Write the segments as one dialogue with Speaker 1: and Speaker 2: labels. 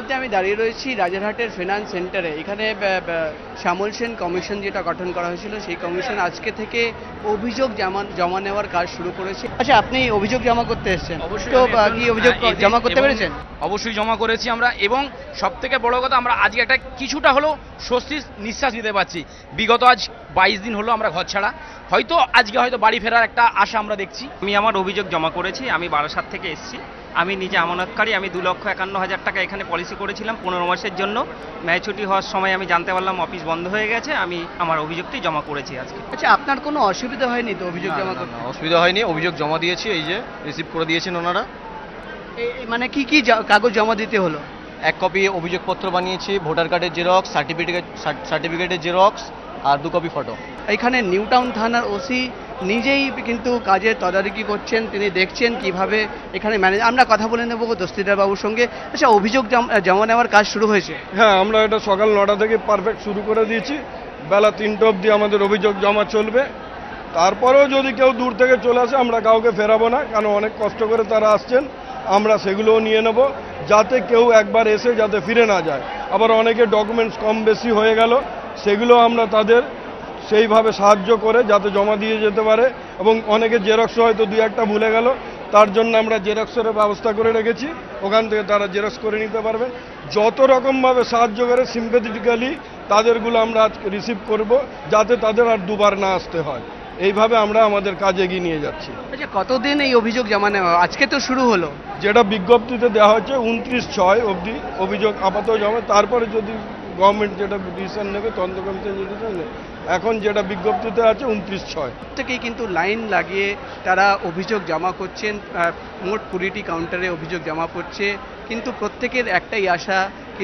Speaker 1: মুহূর্তে আমি দাঁড়িয়ে রয়েছি রাজারহাটের ফিনান্স সেন্টারে। এখানে শ্যামল সেন কমিশন যেটা গঠন করা হয়েছিল, সেই কমিশন আজকে থেকে অভিযোগ জমা নেওয়ার কাজ শুরু করেছে। আচ্ছা, আপনি অভিযোগ জমা করতে এসেছেন, তো কি অভিযোগ জমা করতে পেরেছেন?
Speaker 2: অবশ্যই জমা করেছি আমরা, এবং সব থেকে বড় কথা আমরা আজকে একটা কিছুটা হলো স্বস্তির নিঃশ্বাস নিতে পারছি। বিগত আজ 22 দিন হলো আমরা ঘর ছাড়া, হয়তো আজকে হয়তো বাড়ি ফেরার একটা আশা আমরা দেখছি।
Speaker 3: আমি আমার অভিযোগ জমা করেছি। আমি বারাসাত থেকে এসেছি। আমি নিজে আমানতকারী। আমি 2,51,000 টাকা এখানে পলিসি করেছিলাম 15 মাসের জন্য। ম্যাচুরিটি হওয়ার সময় আমি জানতে পারলাম অফিস বন্ধ হয়ে গেছে। আমি আমার অভিযোগটি জমা করেছি আজকে।
Speaker 1: আচ্ছা, আপনার কোনো অসুবিধা হয়নি তো অভিযোগ জমা করতে?
Speaker 4: অসুবিধা হয়নি, অভিযোগ জমা দিয়েছি, এই যে রিসিভ করে দিয়েছেন ওনারা।
Speaker 1: মানে কি কি কাগজ জমা দিতে হলো?
Speaker 4: 1 কপি অভিযোগপত্র বানিয়েছি, ভোটার কার্ডের জেরক্স, সার্টিফিকেটের জেরক্স আর 2 কপি ফটো।
Speaker 1: এখানে নিউ টাউন থানার ওসি নিজেই কিন্তু কাজের তদারকি করছেন, তিনি দেখছেন কিভাবে এখানে ম্যানেজ। আমরা কথা বলে নেব দস্তিদার বাবুর সঙ্গে। আচ্ছা, অভিযোগ জমা নেওয়ার কাজ শুরু হয়েছে?
Speaker 5: হ্যাঁ, আমরা এটা সকাল 9টা থেকে পারফেক্ট শুরু করে দিয়েছি। বেলা 3টা অবধি আমাদের অভিযোগ জমা চলবে। তারপরেও যদি কেউ দূর থেকে চলে আসে, আমরা কাউকে ফেরাবো না, কারণ অনেক কষ্ট করে তারা আসছেন। আমরা সেগুলোও নিয়ে নেব, যাতে কেউ একবার এসে যাতে ফিরে না যায়। আবার অনেকে ডকুমেন্টস কম বেশি হয়ে গেল, সেগুলো আমরা তাদের সেইভাবে সাহায্য করে যাতে জমা দিয়ে যেতে পারে। এবং অনেকে জেরক্স হয়তো 2-1টা ভুলে গেল, তার জন্য আমরা জেরক্সের ব্যবস্থা করে রেখেছি, ওখান থেকে তারা জেরক্স করে নিতে পারবে। যত রকমভাবে সাহায্য করে সিম্প্যাথেটিক্যালি তাদেরগুলো আমরা আজকে রিসিভ করব, যাতে তাদের আর দুবার না আসতে হয়। এইভাবে আমরা আমাদের কাজ এগিয়ে নিয়ে যাচ্ছি।
Speaker 1: আচ্ছা, কতদিন এই অভিযোগ জমা নেওয়া? আজকে তো শুরু হলো।
Speaker 5: যেটা বিজ্ঞপ্তিতে দেওয়া হচ্ছে 29/6 অবধি অভিযোগ আপাতত জমা, তারপরে যদি গভর্নমেন্ট যেটা ডিসিশন নেবে, তদন্ত কমিশন যেটা নেবে, এখন যেটা বিজ্ঞপ্তিতে আছে 29/6
Speaker 1: থেকেই কিন্তু লাইন লাগিয়ে তারা অভিযোগ জমা করছেন। মোট 20টি কাউন্টারে অভিযোগ জমা পড়ছে, কিন্তু প্রত্যেকের একটাই আশা কি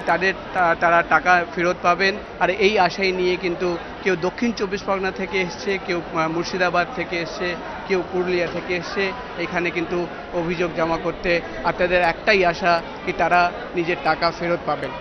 Speaker 1: তারা টাকা ফেরত পাবেন। আর এই আশাই নিয়ে কিন্তু কেউ দক্ষিণ 24 পরগনা থেকে এসছে, কেউ মুর্শিদাবাদ থেকে এসছে, কেউ পুরুলিয়া থেকে এসছে এখানে কিন্তু অভিযোগ জমা করতে। আর তাদের একটাই আশা কি তারা নিজের টাকা ফেরত পাবেন।